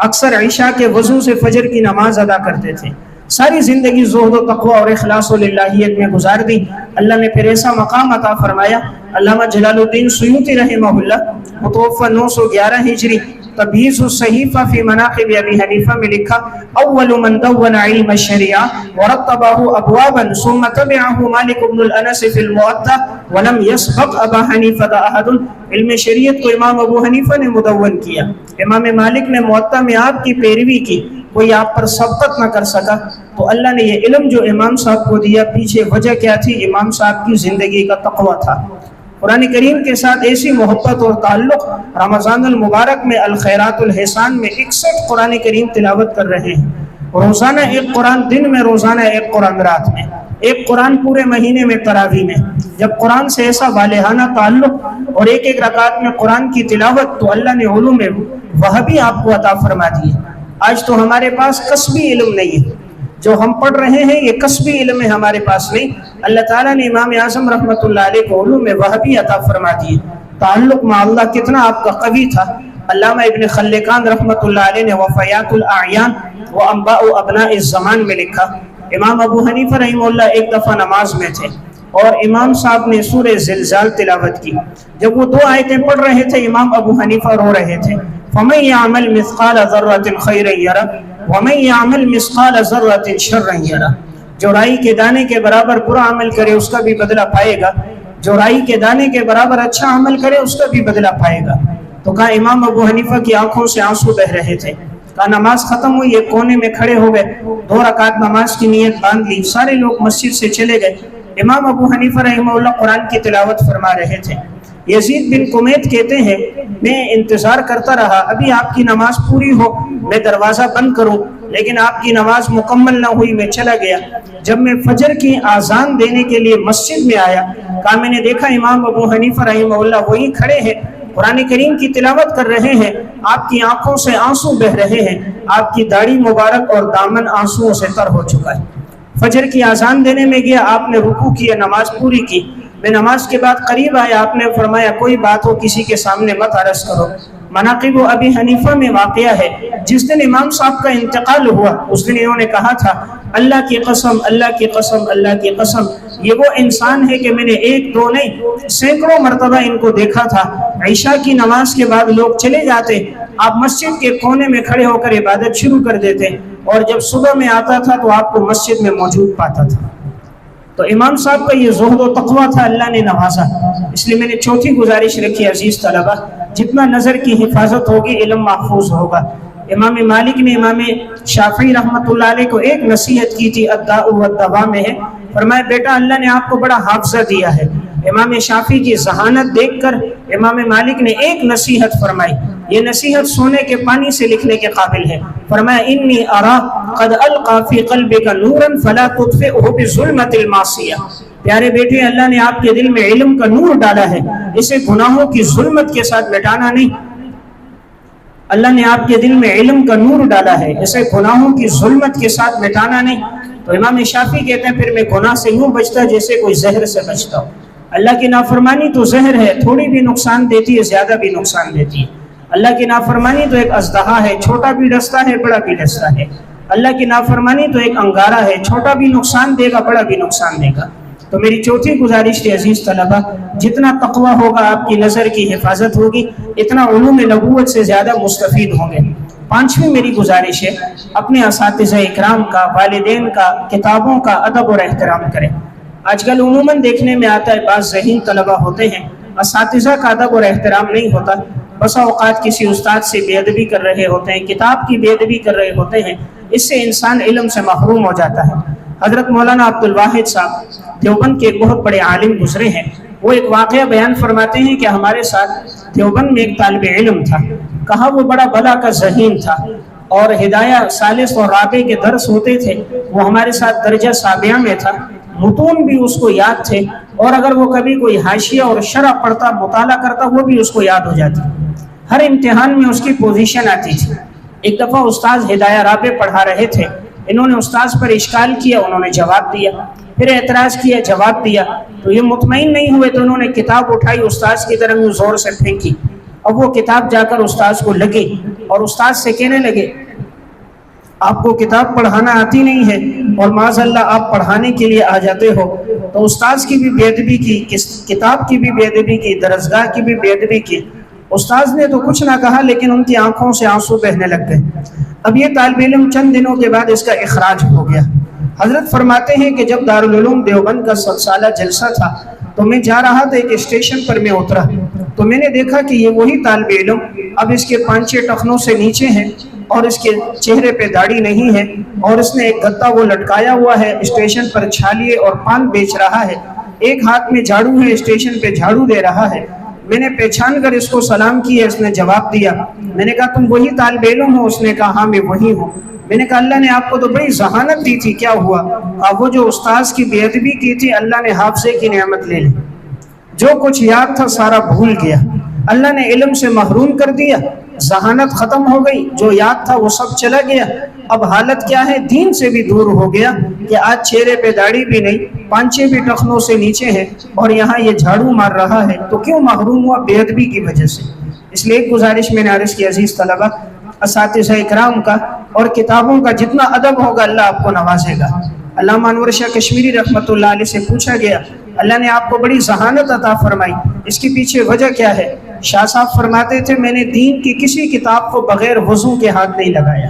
اکثر عشاء کے وضو سے فجر کی نماز ادا کرتے تھے، ساری زندگی زہد و تقوی اور اخلاص و للہیت میں گزار دی۔ اللہ نے پھر ایسا مقام عطا فرمایا۔ علامہ جلال الدین سیوطی رحمہ اللہ، متوفی 911 ہجری، تبییض الصحیفہ فی مناقب ابی حنیفہ میں لکھا، اول من دون علم الشریعہ ورتبہ ابوابا ثم تبعہ مالک بن الانس فی الموطأ ولم یسبق ابا حنیفہ احد۔ علم شریعت کو امام ابو حنیفہ نے مدون کیا، امام مالک نے موطأ میں آپ کی پیروی کی، کوئی آپ پر سبقت نہ کر سکا۔ تو اللہ نے یہ علم جو امام صاحب کو دیا، پیچھے وجہ کیا تھی؟ امام صاحب کی زندگی کا تقوی تھا۔ قرآن کریم کے ساتھ ایسی محبت اور تعلق، رمضان المبارک میں الخیرات الحسان میں 61 قرآن کریم تلاوت کر رہے ہیں، روزانہ ایک قرآن، دن میں روزانہ ایک قرآن، رات میں ایک قرآن، پورے مہینے میں تراویح میں۔ جب قرآن سے ایسا والہانہ تعلق اور ایک رکعت میں قرآن کی تلاوت، تو اللہ نے علوم وہبی آپ کو عطا فرما دی۔ آج تو ہمارے پاس کسبی علم نہیں ہے، جو ہم پڑھ رہے ہیں یہ کسبی علم ہے، ہمارے پاس نہیں۔ اللہ تعالیٰ نے امام اعظم رحمۃ اللہ علیہ کو علوم وہبی عطا فرما دیے۔ تعلق مع اللہ کتنا آپ کا قوی تھا۔ علامہ ابن خلکان رحمۃ اللہ علیہ نے وفیات الاعیان و انباء ابناء الزمان میں لکھا، امام ابو حنیفہ رحمہ اللہ ایک دفعہ نماز میں تھے اور امام صاحب نے سورہ زلزال تلاوت کی۔ جب وہ 2 آیتیں پڑھ رہے تھے، امام ابو حنیفہ رو رہے تھے، فَمَن يَعْمَلْ مِثْقَالَ ذَرَّةٍ خَيْرًا يَرَهُ وَمَن يَعْمَلْ مِثْقَالَ ذَرَّةٍ شَرًّا يَرَهُ۔ جو رائی کے دانے کے برابر برا عمل کرے اس کا بھی بدلہ پائے گا، جو رائی کے دانے کے برابر اچھا عمل کرے اس کا بھی بدلہ پائے گا۔ تو کہا امام ابو حنیفہ کی آنکھوں سے آنسو بہ رہے تھے۔ کہا نماز ختم ہوئی، ایک کونے میں کھڑے ہو گئے، 2 رکعت نماز کی نیت باندھ لی، سارے لوگ مسجد سے چلے گئے۔ امام ابو حنیفہ رحمہ اللہ قرآن کی تلاوت فرما رہے تھے۔ یزید بن کمیت کہتے ہیں، میں انتظار کرتا رہا ابھی آپ کی نماز پوری ہو، میں دروازہ بند کروں، لیکن آپ کی نماز مکمل نہ ہوئی، میں چلا گیا۔ جب میں فجر کی آذان دینے کے لیے مسجد میں آیا، کہا میں نے دیکھا امام ابو حنیفہ رحمہ اللہ وہیں کھڑے ہیں، قرآن کریم کی تلاوت کر رہے ہیں، آپ کی آنکھوں سے آنسو بہ رہے ہیں، آپ کی داڑھی مبارک اور دامن آنسوؤں سے تر ہو چکا ہے۔ فجر کی آذان دینے میں گیا، آپ نے رکوع کیا، نماز پوری کی۔ میں نماز کے بعد قریب آیا، آپ نے فرمایا کوئی بات ہو کسی کے سامنے مت عرض کرو۔ مناقب ابی حنیفہ میں واقعہ ہے، جس دن امام صاحب کا انتقال ہوا اس دن انہوں نے کہا تھا، اللہ کی قسم، اللہ کی قسم، اللہ کی قسم، یہ وہ انسان ہے کہ میں نے 1 2 نہیں سینکڑوں مرتبہ ان کو دیکھا تھا۔ عشاء کی نماز کے بعد لوگ چلے جاتے، آپ مسجد کے کونے میں کھڑے ہو کر عبادت شروع کر دیتے، اور جب صبح میں آتا تھا تو آپ کو مسجد میں موجود پاتا تھا۔ تو امام صاحب کا یہ زہد و تقوی تھا، اللہ نے نوازا۔ اس لیے میں نے چوتھی گزارش رکھی، عزیز طلبہ، جتنا نظر کی حفاظت ہوگی علم محفوظ ہوگا۔ امام مالک نے امام شافعی رحمۃ اللہ علیہ کو ایک نصیحت کی تھی، الداء والدواء میں ہے، فرمایا بیٹا اللہ نے آپ کو بڑا حافظہ دیا ہے۔ امام شافعی کی ذہانت دیکھ کر امام مالک نے ایک نصیحت فرمائی، یہ نصیحت سونے کے پانی سے لکھنے کے قابل ہے۔ فرمایا انی ارا قد القى فی قلبک نورا فلا تطفئه بظلمۃ المعصیہ۔ پیارے بیٹے، اللہ نے آپ کے دل میں علم کا نور ڈالا ہے، اسے گناہوں کی ظلمت کے ساتھ مٹانا نہیں۔ اللہ نے آپ کے دل میں علم کا نور ڈالا ہے، اسے گناہوں کی ظلمت کے ساتھ مٹانا نہیں۔ تو امام شافعی کہتے ہیں پھر میں گناہ سے یوں بچتا جیسے کوئی زہر سے بچتا ہوں۔ اللہ کی نافرمانی تو زہر ہے، تھوڑی بھی نقصان دیتی ہے، زیادہ بھی نقصان دیتی ہے۔ اللہ کی نافرمانی تو ایک اژدہا ہے، چھوٹا بھی ڈستا ہے، بڑا بھی ڈستا ہے۔ اللہ کی نافرمانی تو ایک انگارہ ہے، چھوٹا بھی نقصان دے گا، بڑا بھی نقصان دے گا۔ تو میری چوتھی گزارش ہے عزیز طلبہ، جتنا تقوی ہوگا، آپ کی نظر کی حفاظت ہوگی، اتنا علوم نبوت سے زیادہ مستفید ہوں گے۔ پانچویں میری گزارش ہے، اپنے اساتذہ اکرام کا، والدین کا، کتابوں کا ادب اور احترام کریں۔ آج کل عموماً دیکھنے میں آتا ہے بعض ذہین طلبہ ہوتے ہیں، اساتذہ کا ادب اور احترام نہیں ہوتا، بسا اوقات کسی استاد سے بے ادبی کر رہے ہوتے ہیں، کتاب کی بے ادبی کر رہے ہوتے ہیں، اس سے انسان علم سے محروم ہو جاتا ہے۔ حضرت مولانا عبدالواحد صاحب دیوبند کے ایک بہت بڑے عالم گزرے ہیں، وہ ایک واقعہ بیان فرماتے ہیں کہ ہمارے ساتھ دیوبند میں ایک طالب علم تھا، کہا وہ بڑا بلا کا ذہین تھا، اور ہدایہ ثالث اور رابع کے درس ہوتے تھے، وہ ہمارے ساتھ درجہ سابعہ میں تھا، متون بھی اس کو یاد تھے، اور اگر وہ کبھی کوئی حاشیہ اور شرح پڑھتا مطالعہ کرتا وہ بھی اس کو یاد ہو جاتی، ہر امتحان میں اس کی پوزیشن آتی تھی۔ ایک دفعہ استاذ ہدایہ رابع پڑھا رہے تھے، انہوں نے استاذ پر اشکال کیا، انہوں نے جواب دیا، پھر اعتراض کیا، جواب دیا، تو یہ مطمئن نہیں ہوئے تو انہوں نے کتاب اٹھائی، استاذ کی طرف میں زور سے پھینکی، اب وہ کتاب جا کر استاذ کو لگی اور استاذ سے کہنے لگے آپ کو کتاب پڑھانا آتی نہیں ہے اور معاذ اللہ آپ پڑھانے کے لیے آ جاتے ہو۔ تو استاذ کی بھی بے ادبی کی، کتاب کی بھی بے ادبی کی، درسگاہ کی بھی بے ادبی کی۔ استاذ نے تو کچھ نہ کہا لیکن ان کی آنکھوں سے آنسو بہنے لگ گئے۔ اب یہ طالب علم چند دنوں کے بعد اس کا اخراج ہو گیا۔ حضرت فرماتے ہیں کہ جب دارالعلوم دیوبند کا سالہ جلسہ تھا تو میں جا رہا تھا، ایک اسٹیشن پر میں اترا تو میں نے دیکھا کہ یہ وہی طالب علم اب اس کے 5-6 ٹخنوں سے نیچے ہیں اور اس کے چہرے پہ داڑھی نہیں ہے، اور اس نے ایک گتا وہ لٹکایا ہوا ہے، اسٹیشن پر چھالیے اور پان بیچ رہا ہے، ایک ہاتھ میں جھاڑو ہے، اسٹیشن پہ جھاڑو دے رہا ہے۔ میں نے پہچان کر اس کو سلام کیا، اس نے جواب دیا، میں نے کہا تم وہی طالب علم ہو؟ اس نے کہا ہاں میں وہی ہوں۔ میں نے کہا اللہ نے آپ کو تو بڑی ذہانت دی تھی، کیا ہوا؟ وہ جو استاذ کی بے ادبی کی تھی اللہ نے حافظے کی نعمت لے لی، جو کچھ یاد تھا سارا بھول گیا، اللہ نے علم سے محروم کر دیا، ذہانت ختم ہو گئی، جو یاد تھا وہ سب چلا گیا۔ اب حالت کیا ہے؟ دین سے بھی دور ہو گیا کہ آج چہرے پہ داڑھی بھی نہیں، 5-6 بھی ٹخنوں سے نیچے ہے اور یہاں یہ جھاڑو مار رہا ہے، تو کیوں محروم ہوا؟ بے ادبی کی وجہ سے۔ اس لیے ایک گزارش میں نے عرض کی عزیز طلبہ، اساتذہ اکرام کا اور کتابوں کا جتنا ادب ہوگا اللہ آپ کو نوازے گا۔ علامہ انور شاہ کشمیری رحمۃ اللہ علیہ سے پوچھا گیا اللہ نے آپ کو بڑی ذہانت عطا فرمائی، اس کے پیچھے وجہ کیا ہے؟ شاہ صاحب فرماتے تھے میں نے دین کی کسی کتاب کو بغیر وضو کے ہاتھ نہیں لگایا،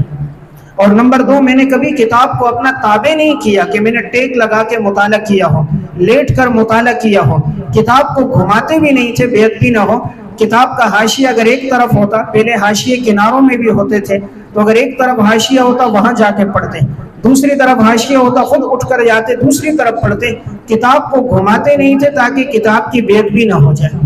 اور نمبر 2 میں نے کبھی کتاب کو اپنا تابع نہیں کیا کہ میں نے ٹیک لگا کے مطالعہ کیا ہو، لیٹ کر مطالعہ کیا ہو، کتاب کو گھماتے بھی نہیں تھے، بے ادبی نہ ہو۔ کتاب کا حاشیہ اگر ایک طرف ہوتا، پہلے حاشیے کناروں میں بھی ہوتے تھے، تو اگر ایک طرف حاشیہ ہوتا وہاں جا کے پڑھتے، دوسری طرف حاشیہ ہوتا خود اٹھ کر جاتے دوسری طرف پڑھتے، کتاب کو گھماتے نہیں تھے تاکہ کتاب کی بے ادبی نہ ہو جائے۔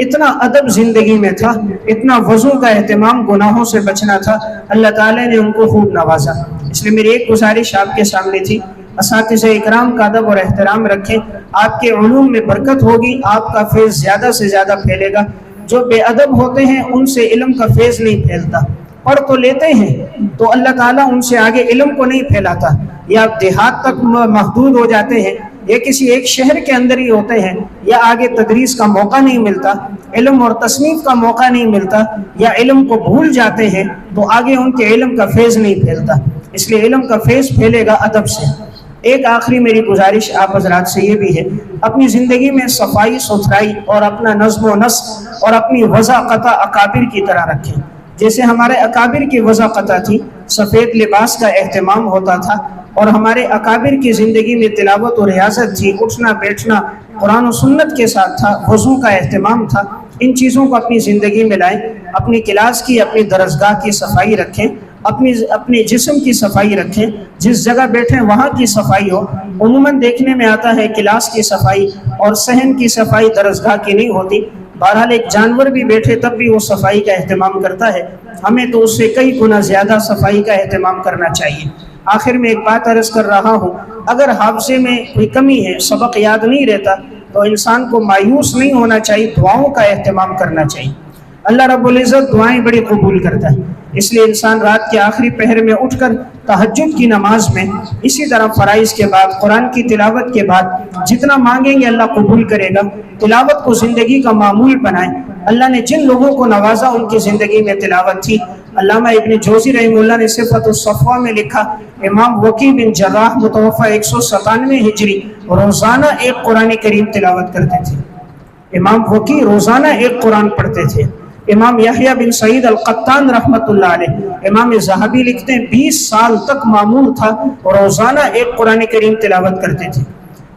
اتنا ادب زندگی میں تھا، اتنا وضو کا اہتمام، گناہوں سے بچنا تھا، اللہ تعالیٰ نے ان کو خوب نوازا۔ اس لیے میری ایک گزارش آپ کے سامنے تھی، اساتذہ اکرام کا ادب اور احترام رکھیں، آپ کے علوم میں برکت ہوگی، آپ کا فیض زیادہ سے زیادہ پھیلے گا۔ جو بے ادب ہوتے ہیں ان سے علم کا فیض نہیں پھیلتا، پڑھ تو لیتے ہیں تو اللہ تعالیٰ ان سے آگے علم کو نہیں پھیلاتا، یا دیہات تک محدود ہو جاتے ہیں، یا کسی ایک شہر کے اندر ہی ہوتے ہیں، یا آگے تدریس کا موقع نہیں ملتا، علم اور تصنیف کا موقع نہیں ملتا، یا علم کو بھول جاتے ہیں تو آگے ان کے علم کا فیض نہیں پھیلتا۔ اس لیے علم کا فیض پھیلے گا ادب سے۔ ایک آخری میری گزارش آپ حضرات سے یہ بھی ہے، اپنی زندگی میں صفائی ستھرائی اور اپنا نظم و نسق اور اپنی وضع قطع اکابر کی طرح رکھیں۔ جیسے ہمارے اکابر کی وضع قطع تھی، سفید لباس کا اہتمام ہوتا تھا، اور ہمارے اکابر کی زندگی میں تلاوت و ریاضت تھی، اٹھنا بیٹھنا قرآن و سنت کے ساتھ تھا، وضو کا اہتمام تھا۔ ان چیزوں کو اپنی زندگی میں لائیں، اپنی کلاس کی، اپنی درسگاہ کی صفائی رکھیں، اپنے جسم کی صفائی رکھیں، جس جگہ بیٹھیں وہاں کی صفائی ہو۔ عموماً دیکھنے میں آتا ہے کلاس کی صفائی اور صحن کی صفائی درسگاہ کی نہیں ہوتی، بہرحال ایک جانور بھی بیٹھے تب بھی وہ صفائی کا اہتمام کرتا ہے، ہمیں تو اس سے کئی گنا زیادہ صفائی کا اہتمام کرنا چاہیے۔ آخر میں ایک بات عرض کر رہا ہوں، اگر حافظے میں کوئی کمی ہے، سبق یاد نہیں رہتا، تو انسان کو مایوس نہیں ہونا چاہیے، دعاؤں کا اہتمام کرنا چاہیے۔ اللہ رب العزت دعائیں بڑی قبول کرتا ہے، اس لیے انسان رات کے آخری پہر میں اٹھ کر تہجد کی نماز میں، اسی طرح فرائض کے بعد، قرآن کی تلاوت کے بعد جتنا مانگیں گے اللہ قبول کرے گا۔ تلاوت کو زندگی کا معمول بنائیں۔ اللہ نے جن لوگوں کو نوازا ان کی زندگی میں تلاوت تھی۔ علامہ ابن جوزی رحمہ اللہ نے صفت الصفوہ میں لکھا، امام وکیع بن جراح متوفی 197 ہجری روزانہ ایک قرآن کریم تلاوت کرتے تھے۔ امام وکیع روزانہ ایک قرآن پڑھتے تھے۔ امام یحییٰ بن سعید القطان رحمۃ اللہ علیہ، امام ذہبی لکھتے ہیں 20 سال تک معمول تھا اور روزانہ ایک قرآن کریم تلاوت کرتے تھے۔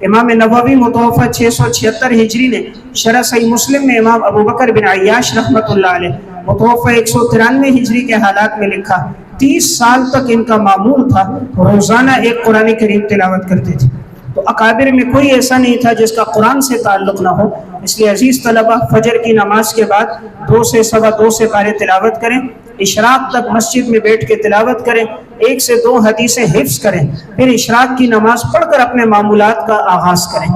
امام نووی متوفی 676 ہجری نے شرح صحیح مسلم میں امام ابو بکر بن عیاش رحمۃ اللہ علیہ متوفی 193 ہجری کے حالات میں لکھا 30 سال تک ان کا معمول تھا روزانہ ایک قرآن کریم تلاوت کرتے تھے۔ تو اکابر میں کوئی ایسا نہیں تھا جس کا قرآن سے تعلق نہ ہو۔ اس لیے عزیز طلبہ، فجر کی نماز کے بعد 2 سے 2:15 سے پارے تلاوت کریں، اشراق تک مسجد میں بیٹھ کے تلاوت کریں، 1 سے 2 حدیثیں حفظ کریں، پھر اشراق کی نماز پڑھ کر اپنے معمولات کا آغاز کریں۔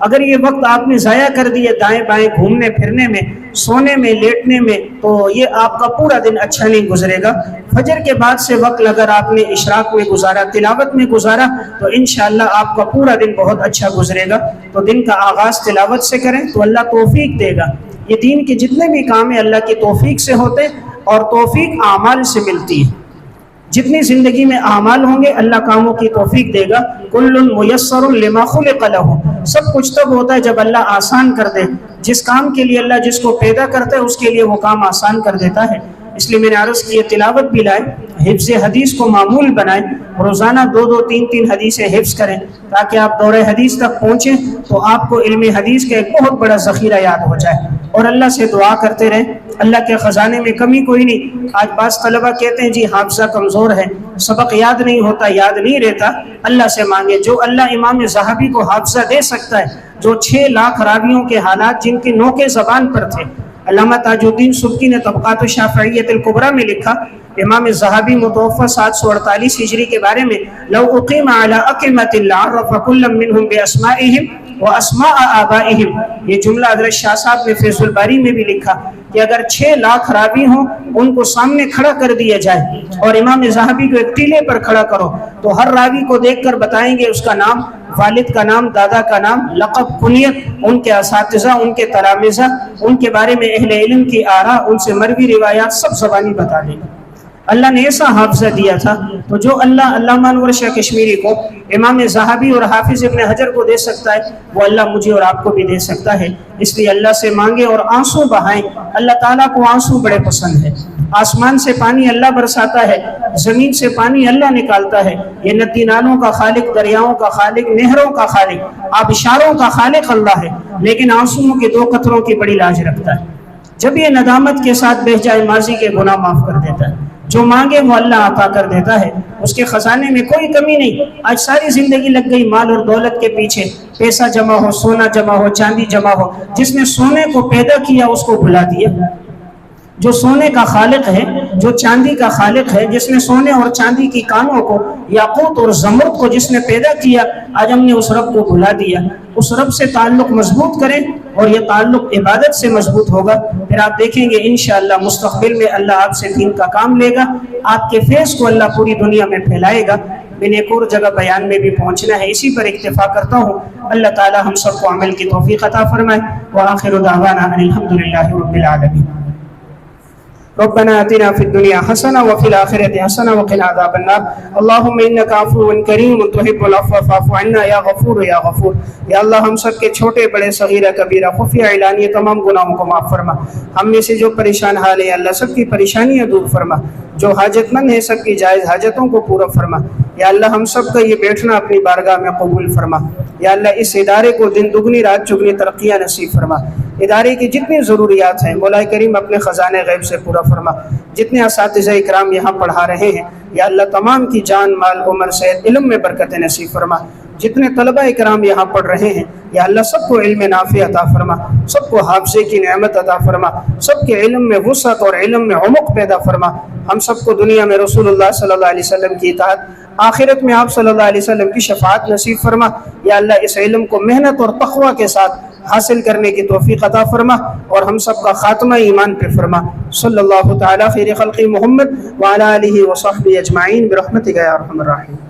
اگر یہ وقت آپ نے ضائع کر دیے دائیں بائیں گھومنے پھرنے میں، سونے میں، لیٹنے میں، تو یہ آپ کا پورا دن اچھا نہیں گزرے گا۔ فجر کے بعد سے وقت اگر آپ نے اشراق میں گزارا، تلاوت میں گزارا، تو انشاءاللہ آپ کا پورا دن بہت اچھا گزرے گا۔ تو دن کا آغاز تلاوت سے کریں تو اللہ توفیق دے گا۔ یہ دین کے جتنے بھی کام ہیں اللہ کی توفیق سے ہوتے، اور توفیق اعمال سے ملتی ہے۔ جتنی زندگی میں اعمال ہوں گے اللہ کاموں کی توفیق دے گا۔ کل میسر لما خلق لہ، سب کچھ تب ہوتا ہے جب اللہ آسان کر دے۔ جس کام کے لیے اللہ جس کو پیدا کرتا ہے اس کے لیے وہ کام آسان کر دیتا ہے۔ اس لیے میں نے عرض کی تلاوت بھی لائیں، حفظ حدیث کو معمول بنائیں، روزانہ 2 3 حدیثیں حفظ کریں تاکہ آپ دور حدیث تک پہنچیں تو آپ کو علم حدیث کا ایک بہت بڑا ذخیرہ یاد ہو جائے۔ اور اللہ سے دعا کرتے رہیں، اللہ کے خزانے میں کمی کوئی نہیں۔ آج بعض طلبہ کہتے ہیں جی حافظہ کمزور ہے، سبق یاد نہیں ہوتا، یاد نہیں رہتا۔ اللہ سے مانگے، جو اللہ امام ذہبی کو حافظہ دے سکتا ہے، جو 6 لاکھ راویوں کے حالات جن کی نوکے زبان پر تھے۔ علامہ تاج الدین سبکی نے طبقات الشافعیۃ الکبریٰ میں لکھا، امام ذہبی متوفی 748 ہجری کے بارے میں، لو اقیم علی اقمۃ لعرف کل منہم باسمائہم واسماء آبائہم، یہ جملہ حضرت شاہ صاحب نے فیض الباری میں بھی لکھا کہ اگر 6 لاکھ راوی ہوں ان کو سامنے کھڑا کر دیا جائے اور امام ذہبی کو ایک ٹیلے پر کھڑا کرو تو ہر راوی کو دیکھ کر بتائیں گے اس کا نام، والد کا نام، دادا کا نام، لقب، کنیت، ان کے اساتذہ، ان کے تلامذہ، ان کے بارے میں اہل علم کی آراء، ان سے مروی روایات سب زبانی بتا دیں گے۔ اللہ نے ایسا حافظہ دیا تھا، تو جو اللہ علامہ انور شاہ کشمیری کو، امام ذہبی اور حافظ ابن حجر کو دے سکتا ہے وہ اللہ مجھے اور آپ کو بھی دے سکتا ہے۔ اس لیے اللہ سے مانگے اور آنسو بہائیں۔ اللہ تعالیٰ کو آنسو بڑے پسند ہے۔ آسمان سے پانی اللہ برساتا ہے، زمین سے پانی اللہ نکالتا ہے۔ یہ ندی نالوں کا خالق، دریاؤں کا خالق، نہروں کا خالق، آبشاروں کا خالق اللہ ہے، لیکن آنسوؤں کے 2 قطروں کی بڑی لاج رکھتا ہے۔ جب یہ ندامت کے ساتھ بہہ جائے ماضی کے گناہ معاف کر دیتا ہے۔ جو مانگے وہ اللہ عطا کر دیتا ہے، اس کے خزانے میں کوئی کمی نہیں۔ آج ساری زندگی لگ گئی مال اور دولت کے پیچھے، پیسہ جمع ہو، سونا جمع ہو، چاندی جمع ہو۔ جس نے سونے کو پیدا کیا اس کو بھلا دیا۔ جو سونے کا خالق ہے، جو چاندی کا خالق ہے، جس نے سونے اور چاندی کی کانوں کو، یاقوت اور زمرد کو جس نے پیدا کیا، آج ہم نے اس رب کو بھلا دیا۔ اس رب سے تعلق مضبوط کریں اور یہ تعلق عبادت سے مضبوط ہوگا، پھر آپ دیکھیں گے انشاءاللہ مستقبل میں اللہ آپ سے دین کا کام لے گا، آپ کے فیض کو اللہ پوری دنیا میں پھیلائے گا۔ میں نے ایک اور جگہ بیان میں بھی پہنچنا ہے، اسی پر اکتفا کرتا ہوں۔ اللہ تعالی ہم سب کو عمل کی توفیق عطا فرمائے۔ وآخر دعوانا ان الحمدللہ رب العالمین۔ ربنا آتنا في الدنيا حسنة وفي الآخرة حسنة وقنا عذاب النار اللهم إنك عفو كريم تحب العفو فاعف عنا يا غفور يا غفور۔ یا اللہ ہم سب کے چھوٹے بڑے صغیرہ کبیرہ خفیہ اعلانیہ تمام گناہوں کو معاف فرما۔ ہم میں سے جو پریشان حال ہے اللہ سب کی پریشانیاں دور فرما، جو حاجت مند ہے سب کی جائز حاجتوں کو پورا فرما۔ یا اللہ ہم سب کا یہ بیٹھنا اپنی بارگاہ میں قبول فرما۔ یا اللہ اس ادارے کو دن دگنی رات چگنی ترقیاں نصیب فرما۔ ادارے کی جتنی ضروریات ہیں مولا کریم اپنے خزانے غیب سے پورا فرما۔ جتنے اساتذہ اکرام یہاں پڑھا رہے ہیں یا اللہ تمام کی جان مال عمر صحت علم میں برکت نصیب فرما۔ جتنے طلبہ اکرام یہاں پڑھ رہے ہیں یا اللہ سب کو علم نافع عطا فرما، سب کو حافظے کی نعمت عطا فرما، سب کے علم میں وسعت اور علم میں عمق پیدا فرما۔ ہم سب کو دنیا میں رسول اللہ صلی اللہ علیہ وسلم کی اطاعت، آخرت میں آپ صلی اللہ علیہ وسلم کی شفاعت نصیب فرما۔ یا اللہ اس علم کو محنت اور تقوی کے ساتھ حاصل کرنے کی توفیق عطا فرما اور ہم سب کا خاتمہ ایمان پہ فرما۔ صلی اللہ تعالی خیر خلق محمد وعلی آلہ وصحبہ اجمعین برحمتک یا ارحم الراحمین۔